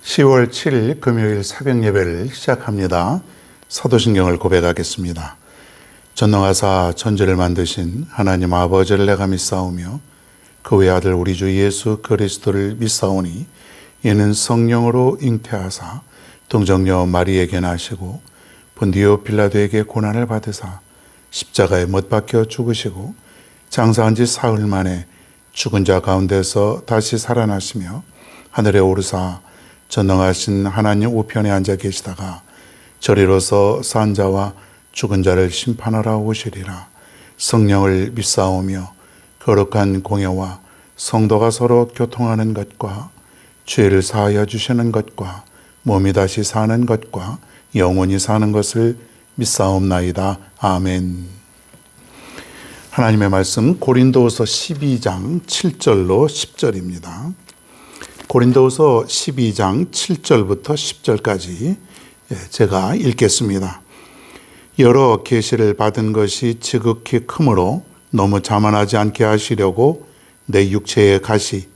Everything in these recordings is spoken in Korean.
10월 7일 금요일 새벽 예배를 시작합니다. 사도신경을 고백하겠습니다. 전능하사 천지를 만드신 하나님 아버지를 내가 믿사오며 그 외아들 우리 주 예수 그리스도를 믿사오니 이는 성령으로 잉태하사 동정녀 마리에게 나시고 본디오 빌라도에게 고난을 받으사 십자가에 못 박혀 죽으시고 장사한 지 사흘 만에 죽은 자 가운데서 다시 살아나시며 하늘에 오르사 전능하신 하나님 우편에 앉아 계시다가 저리로서 산 자와 죽은 자를 심판하러 오시리라. 성령을 믿사오며 거룩한 공예와 성도가 서로 교통하는 것과 죄를 사하여 주시는 것과 몸이 다시 사는 것과 영원히 사는 것을 믿사옵나이다. 아멘. 하나님의 말씀 고린도후서 12장 7절로 10절입니다. 고린도후서 12장 7절부터 10절까지 제가 읽겠습니다. 여러 계시를 받은 것이 지극히 크므로 너무 자만하지 않게 하시려고 내 육체의 가시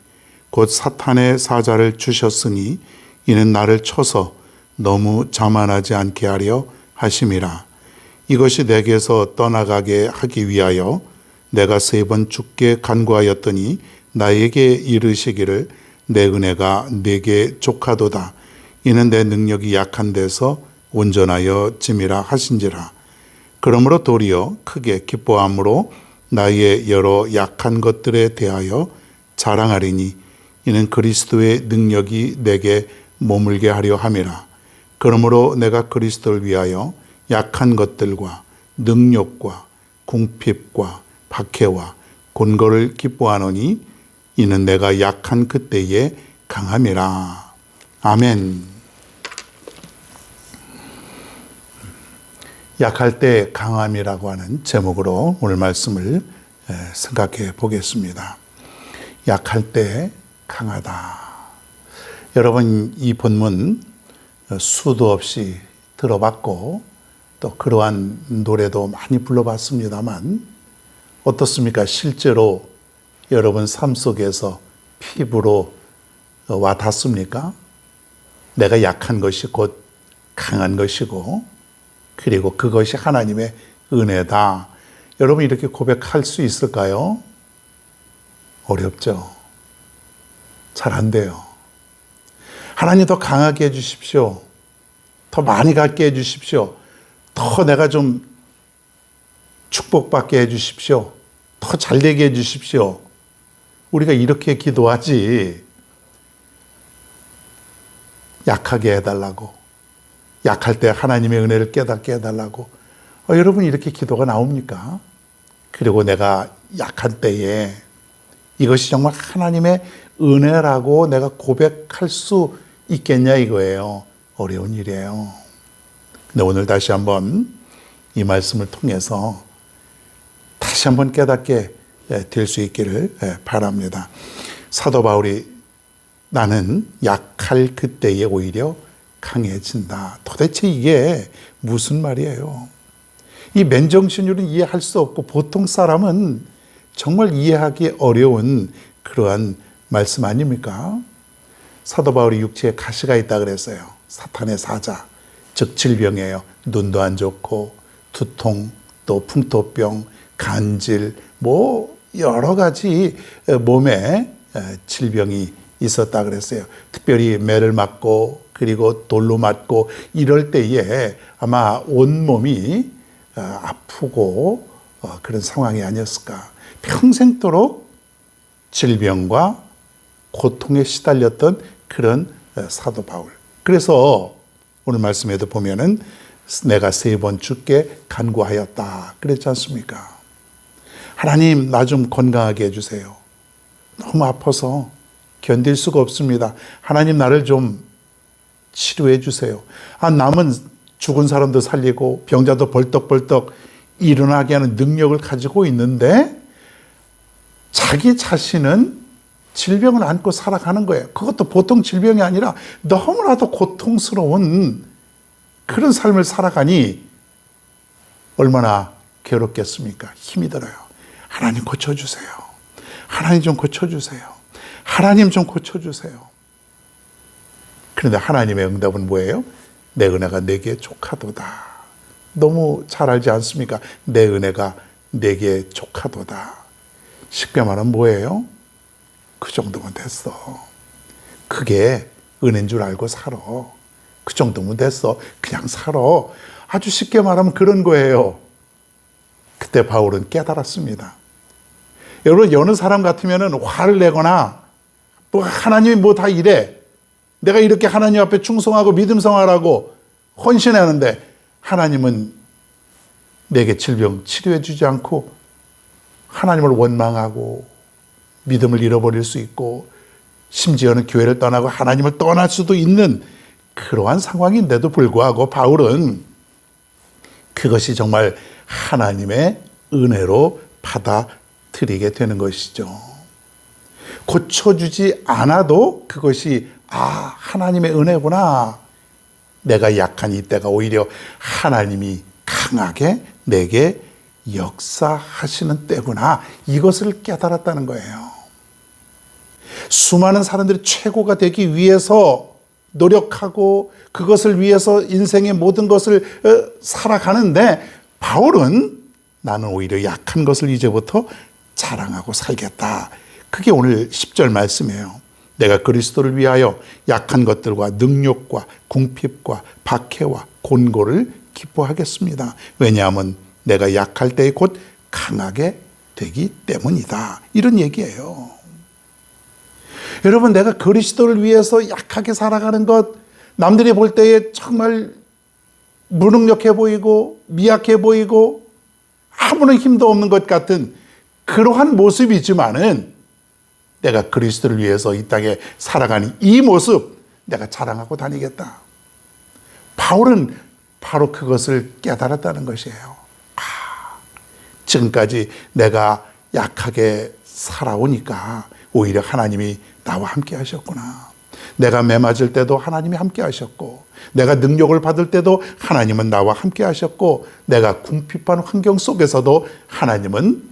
곧 사탄의 사자를 주셨으니 이는 나를 쳐서 너무 자만하지 않게 하려 하심이라. 이것이 내게서 떠나가게 하기 위하여 내가 3번 주께 간구하였더니 나에게 이르시기를 내 은혜가 네게 족하도다. 이는 내 능력이 약한 데서 온전하여 짐이라 하신지라. 그러므로 도리어 크게 기뻐함으로 나의 여러 약한 것들에 대하여 자랑하리니 이는 그리스도의 능력이 내게 머물게 하려 함이라. 그러므로 내가 그리스도를 위하여 약한 것들과 능력과 궁핍과 박해와 곤고를 기뻐하노니 이는 내가 약한 그때에 강함이라. 아멘. 약할 때 강함이라고 하는 제목으로 오늘 말씀을 생각해 보겠습니다. 약할 때 강하다. 여러분, 이 본문 수도 없이 들어봤고 또 그러한 노래도 많이 불러봤습니다만 어떻습니까? 실제로 여러분 삶 속에서 피부로 와 닿습니까? 내가 약한 것이 곧 강한 것이고 그리고 그것이 하나님의 은혜다. 여러분 이렇게 고백할 수 있을까요? 어렵죠. 잘 안 돼요. 하나님 더 강하게 해주십시오. 더 많이 갖게 해주십시오. 더 내가 좀 축복받게 해주십시오. 더 잘되게 해주십시오. 우리가 이렇게 기도하지 약하게 해달라고, 약할 때 하나님의 은혜를 깨닫게 해달라고. 여러분 이렇게 기도가 나옵니까? 그리고 내가 약한 때에 이것이 정말 하나님의 은혜라고 내가 고백할 수 있겠냐 이거예요. 어려운 일이에요. 근데 오늘 다시 한번 이 말씀을 통해서 다시 한번 깨닫게 될 수 있기를 바랍니다. 사도 바울이 나는 약할 그때에 오히려 강해진다. 도대체 이게 무슨 말이에요? 이 맨정신으로는 이해할 수 없고 보통 사람은 정말 이해하기 어려운 그러한 말씀 아닙니까? 사도 바울이 육체에 가시가 있다 그랬어요. 사탄의 사자, 즉 질병이에요. 눈도 안 좋고 두통, 또 풍토병, 간질, 여러 가지 몸에 질병이 있었다 그랬어요. 특별히 매를 맞고 그리고 돌로 맞고 이럴 때에 아마 온몸이 아프고 그런 상황이 아니었을까. 평생도록 질병과 고통에 시달렸던 그런 사도 바울. 그래서 오늘 말씀에도 보면은 내가 3번 주께 간구하였다 그랬지 않습니까? 하나님 나 좀 건강하게 해주세요. 너무 아파서 견딜 수가 없습니다. 하나님 나를 좀 치료해 주세요. 남은 죽은 사람도 살리고 병자도 벌떡벌떡 일어나게 하는 능력을 가지고 있는데 자기 자신은 질병을 안고 살아가는 거예요. 그것도 보통 질병이 아니라 너무나도 고통스러운 그런 삶을 살아가니 얼마나 괴롭겠습니까? 힘이 들어요. 하나님 고쳐주세요. 하나님 좀 고쳐주세요. 하나님 좀 고쳐주세요. 그런데 하나님의 응답은 뭐예요? 내 은혜가 내게 족하도다. 너무 잘 알지 않습니까? 내 은혜가 내게 족하도다. 쉽게 말하면 뭐예요? 그 정도면 됐어. 그게 은혜인 줄 알고 살아. 그 정도면 됐어. 그냥 살아. 아주 쉽게 말하면 그런 거예요. 그때 바울은 깨달았습니다. 여러분, 여느 사람 같으면 화를 내거나 뭐 하나님이 뭐 다 이래. 내가 이렇게 하나님 앞에 충성하고 믿음 생활하고 헌신하는데 하나님은 내게 질병 치료해 주지 않고 하나님을 원망하고 믿음을 잃어버릴 수 있고 심지어는 교회를 떠나고 하나님을 떠날 수도 있는 그러한 상황인데도 불구하고 바울은 그것이 정말 하나님의 은혜로 받아들이게 되는 것이죠. 고쳐주지 않아도 그것이 하나님의 은혜구나. 내가 약한 이때가 오히려 하나님이 강하게 내게 역사하시는 때구나. 이것을 깨달았다는 거예요. 수많은 사람들이 최고가 되기 위해서 노력하고 그것을 위해서 인생의 모든 것을 살아가는데 바울은 나는 오히려 약한 것을 이제부터 자랑하고 살겠다. 그게 오늘 10절 말씀이에요. 내가 그리스도를 위하여 약한 것들과 능욕과 궁핍과 박해와 곤고를 기뻐하겠습니다. 왜냐하면 내가 약할 때에 곧 강하게 되기 때문이다. 이런 얘기예요. 여러분, 내가 그리스도를 위해서 약하게 살아가는 것, 남들이 볼 때에 정말 무능력해 보이고 미약해 보이고 아무런 힘도 없는 것 같은 그러한 모습이지만은 내가 그리스도를 위해서 이 땅에 살아가는 이 모습 내가 자랑하고 다니겠다. 바울은 바로 그것을 깨달았다는 것이에요. 지금까지 내가 약하게 살아오니까 오히려 하나님이 나와 함께 하셨구나. 내가 매 맞을 때도 하나님이 함께 하셨고 내가 능력을 받을 때도 하나님은 나와 함께 하셨고 내가 궁핍한 환경 속에서도 하나님은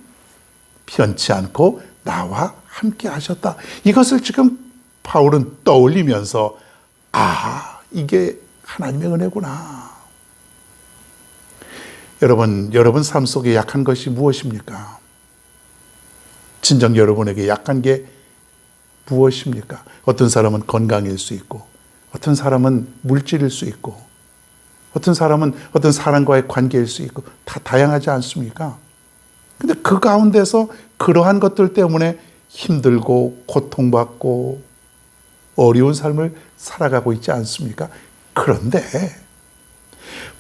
변치 않고 나와 함께 하셨다. 이것을 지금 바울은 떠올리면서 이게 하나님의 은혜구나. 여러분 삶 속에 약한 것이 무엇입니까? 진정 여러분에게 약한 게 무엇입니까? 어떤 사람은 건강일 수 있고 어떤 사람은 물질일 수 있고 어떤 사람은 어떤 사람과의 관계일 수 있고 다 다양하지 않습니까? 근데 그 가운데서 그러한 것들 때문에 힘들고 고통받고 어려운 삶을 살아가고 있지 않습니까? 그런데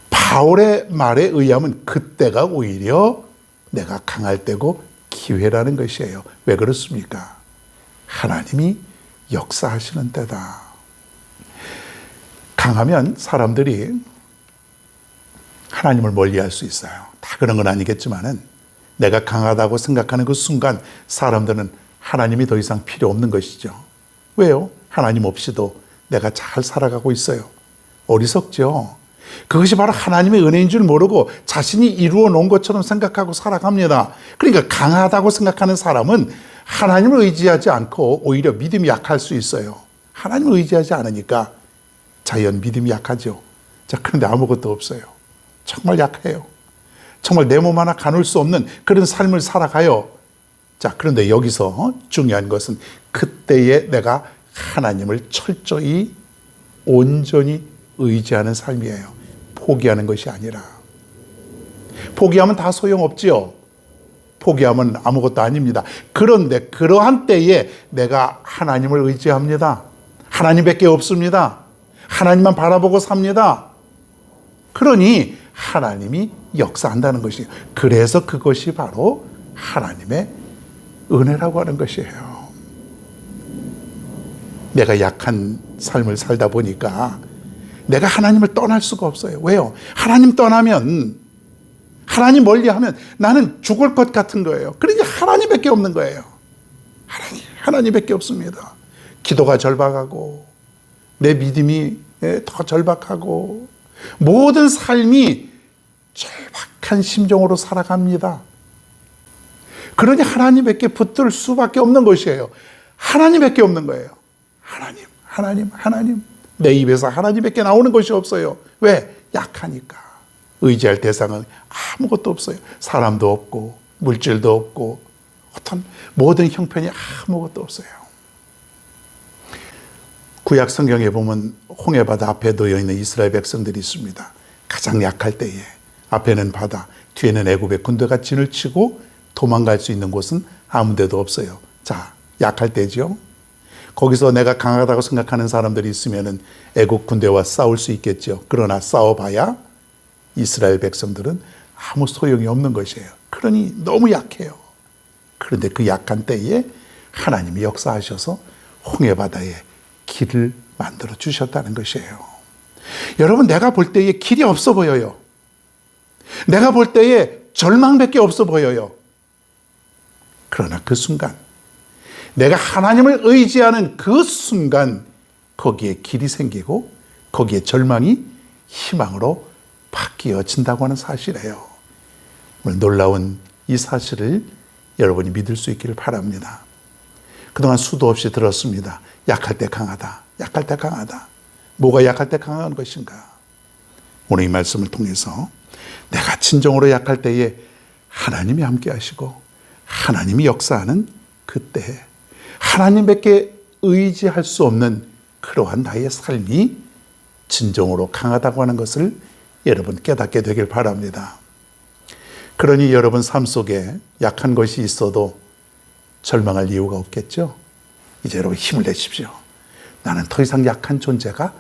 바울의 말에 의하면 그때가 오히려 내가 강할 때고 기회라는 것이에요. 왜 그렇습니까? 하나님이 역사하시는 때다. 강하면 사람들이 하나님을 멀리할 수 있어요. 다 그런 건 아니겠지만은 내가 강하다고 생각하는 그 순간 사람들은 하나님이 더 이상 필요 없는 것이죠. 왜요? 하나님 없이도 내가 잘 살아가고 있어요. 어리석죠. 그것이 바로 하나님의 은혜인 줄 모르고 자신이 이루어 놓은 것처럼 생각하고 살아갑니다. 그러니까 강하다고 생각하는 사람은 하나님을 의지하지 않고 오히려 믿음이 약할 수 있어요. 하나님을 의지하지 않으니까 자연 믿음이 약하죠. 자, 그런데 아무것도 없어요. 정말 약해요. 정말 내 몸 하나 가눌 수 없는 그런 삶을 살아가요. 자, 그런데 여기서 중요한 것은 그때에 내가 하나님을 철저히 온전히 의지하는 삶이에요. 포기하는 것이 아니라. 포기하면 다 소용없지요. 포기하면 아무것도 아닙니다. 그런데 그러한 때에 내가 하나님을 의지합니다. 하나님밖에 없습니다. 하나님만 바라보고 삽니다. 그러니 하나님이 역사한다는 것이에요. 그래서 그것이 바로 하나님의 은혜라고 하는 것이에요. 내가 약한 삶을 살다 보니까 내가 하나님을 떠날 수가 없어요. 왜요? 하나님 떠나면, 하나님 멀리하면 나는 죽을 것 같은 거예요. 그러니까 하나님밖에 없는 거예요. 하나님밖에 없습니다. 기도가 절박하고 내 믿음이 더 절박하고 모든 삶이 절박한 심정으로 살아갑니다. 그러니 하나님밖에 붙들 수밖에 없는 것이에요. 하나님밖에 없는 거예요. 하나님. 내 입에서 하나님밖에 나오는 것이 없어요. 왜? 약하니까. 의지할 대상은 아무것도 없어요. 사람도 없고 물질도 없고 어떤 모든 형편이 아무것도 없어요. 구약 성경에 보면 홍해바다 앞에 놓여 있는 이스라엘 백성들이 있습니다. 가장 약할 때에 앞에는 바다, 뒤에는 애굽의 군대가 진을 치고 도망갈 수 있는 곳은 아무 데도 없어요. 자, 약할 때죠. 거기서 내가 강하다고 생각하는 사람들이 있으면 애국 군대와 싸울 수 있겠죠. 그러나 싸워봐야 이스라엘 백성들은 아무 소용이 없는 것이에요. 그러니 너무 약해요. 그런데 그 약한 때에 하나님이 역사하셔서 홍해바다에 길을 만들어 주셨다는 것이에요. 여러분, 내가 볼 때에 길이 없어 보여요. 내가 볼 때에 절망밖에 없어 보여요. 그러나 그 순간, 내가 하나님을 의지하는 그 순간 거기에 길이 생기고 거기에 절망이 희망으로 바뀌어진다고 하는 사실이에요. 오늘 놀라운 이 사실을 여러분이 믿을 수 있기를 바랍니다. 그동안 수도 없이 들었습니다. 약할 때 강하다. 약할 때 강하다. 뭐가 약할 때 강한 것인가? 오늘 이 말씀을 통해서 내가 진정으로 약할 때에 하나님이 함께 하시고 하나님이 역사하는 그때 하나님밖에 의지할 수 없는 그러한 나의 삶이 진정으로 강하다고 하는 것을 여러분 깨닫게 되길 바랍니다. 그러니 여러분 삶 속에 약한 것이 있어도 절망할 이유가 없겠죠? 이제 여러분 힘을 내십시오. 나는 더 이상 약한 존재가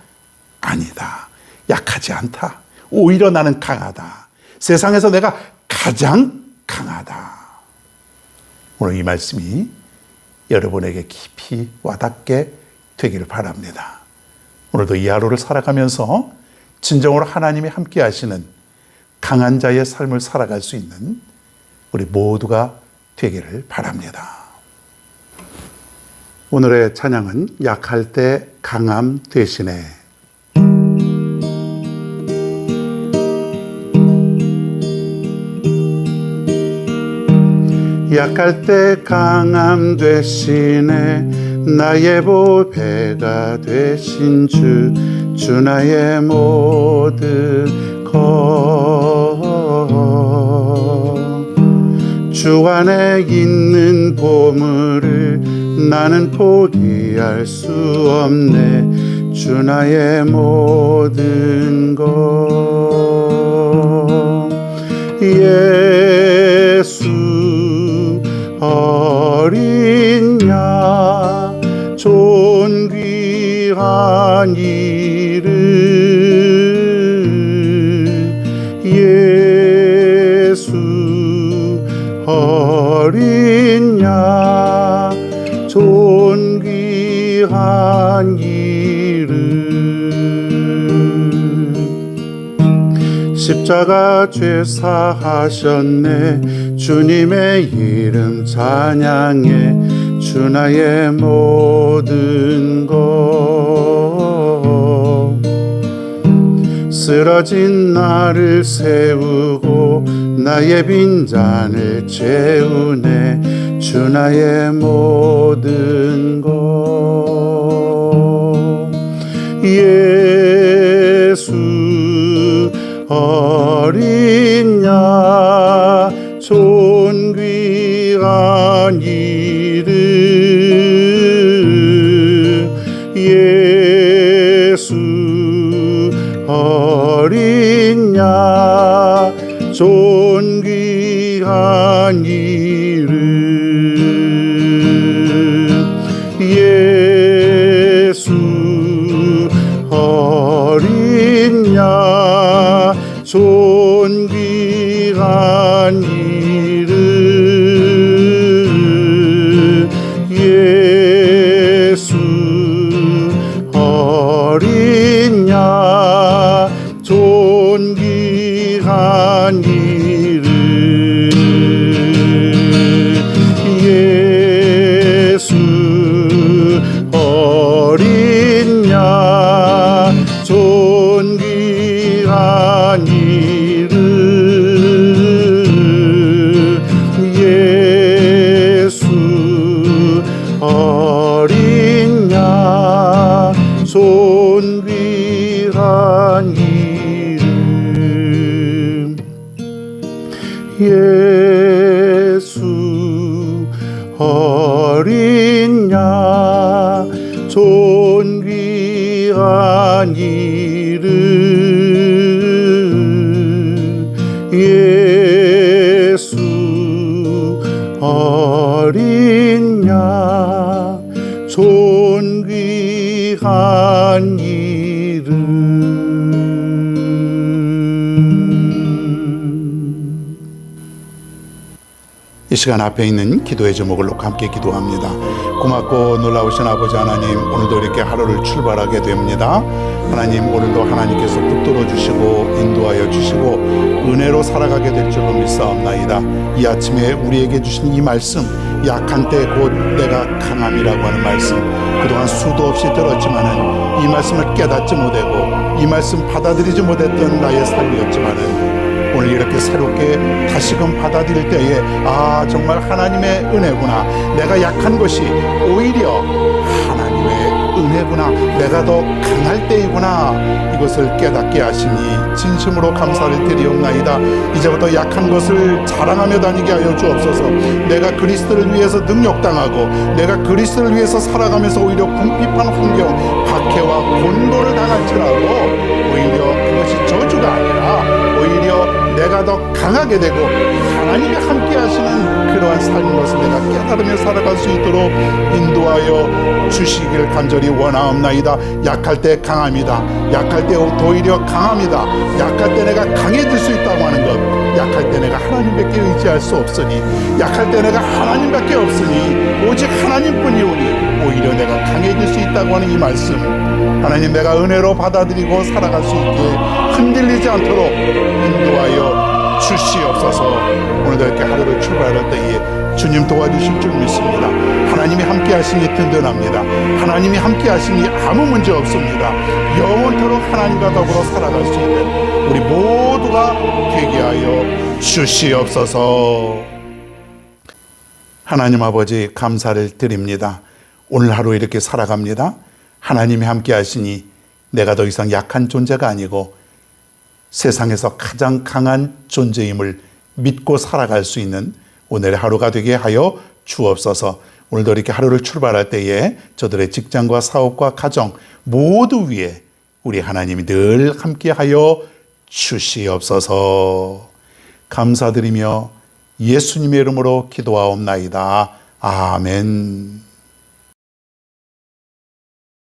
아니다. 약하지 않다. 오히려 나는 강하다. 세상에서 내가 가장 강하다. 오늘 이 말씀이 여러분에게 깊이 와닿게 되기를 바랍니다. 오늘도 이 하루를 살아가면서 진정으로 하나님이 함께 하시는 강한 자의 삶을 살아갈 수 있는 우리 모두가 되기를 바랍니다. 오늘의 찬양은 약할 때 강함 대신에. 약할 때 강함 대신에 나의 보배가 되신 주 나의 모든 것. 주 안에 있는 보물을 나는 포기할 수 없네. 주 나의 모든 것. 예수 어린 양 존귀한 이름 예수 어린 양 존귀한 이름 십자가 죄 사하셨네. 주님의 이름 찬양해. 주 나의 모든 것. 쓰러진 나를 세우고 나의 빈잔을 채우네. 주 나의 모든 것. 예수 어린 양 존귀한 이름 예수 어린 양 존귀한 이름 예수 어린 양 존귀한 이름 예수 어린 양 존귀한 이름 예수 어린 양 존귀한 이름 예수 어린 양 존귀한 이름 예수 어린 양 존귀한 이름 예수 어린 양 존귀한 이름. 이 시간 앞에 있는 기도의 제목을 놓고 함께 기도합니다. 고맙고 놀라우신 아버지 하나님, 오늘도 이렇게 하루를 출발하게 됩니다. 하나님, 오늘도 하나님께서 붙들어 주시고 인도하여 주시고 은혜로 살아가게 될 줄로 믿사옵나이다. 이 아침에 우리에게 주신 이 말씀, 약한 때 곧 내가 강함이라고 하는 말씀, 그동안 수도 없이 들었지만은 이 말씀을 깨닫지 못하고 이 말씀 받아들이지 못했던 나의 삶이었지만은 오늘 이렇게 새롭게 다시금 받아들일 때에 정말 하나님의 은혜구나, 내가 약한 것이 오히려 하나님의 은혜구나, 내가 더 강할 때이구나, 이것을 깨닫게 하시니 진심으로 감사를 드리옵나이다. 이제부터 약한 것을 자랑하며 다니게 하여 주옵소서. 내가 그리스도를 위해서 능력당하고 내가 그리스도를 위해서 살아가면서 오히려 궁핍한 환경, 박해와 곤고를 당할지라도 오히려 그것이 저주가 아니라 오히려 내가 더 강하게 되고 하나님이 함께 하시는 그러한 삶인 것을 내가 깨달으며 살아갈 수 있도록 인도하여 주시길 간절히 원하옵나이다. 약할 때 강함이다. 약할 때 오히려 강함이다. 약할 때 내가 강해질 수 있다고 하는 것, 약할 때 내가 하나님밖에 의지할 수 없으니, 약할 때 내가 하나님밖에 없으니 오직 하나님뿐이오니 오히려 내가 강해질 수 있다고 하는 이 말씀, 하나님, 내가 은혜로 받아들이고 살아갈 수 있게 흔들리지 않도록 인도하여 주시옵소서. 오늘도 이렇게 하루를 출발할 때에 주님 도와주실 줄 믿습니다. 하나님이 함께 하시니 든든합니다. 하나님이 함께 하시니 아무 문제 없습니다. 영원토록 하나님과 더불어 살아갈 수 있는 우리 모두가 되게 하여 주시옵소서. 하나님 아버지, 감사를 드립니다. 오늘 하루 이렇게 살아갑니다. 하나님이 함께 하시니 내가 더 이상 약한 존재가 아니고 세상에서 가장 강한 존재임을 믿고 살아갈 수 있는 오늘의 하루가 되게 하여 주옵소서. 오늘도 이렇게 하루를 출발할 때에 저들의 직장과 사업과 가정 모두 위에 우리 하나님이 늘 함께 하여 주시옵소서. 감사드리며 예수님의 이름으로 기도하옵나이다. 아멘.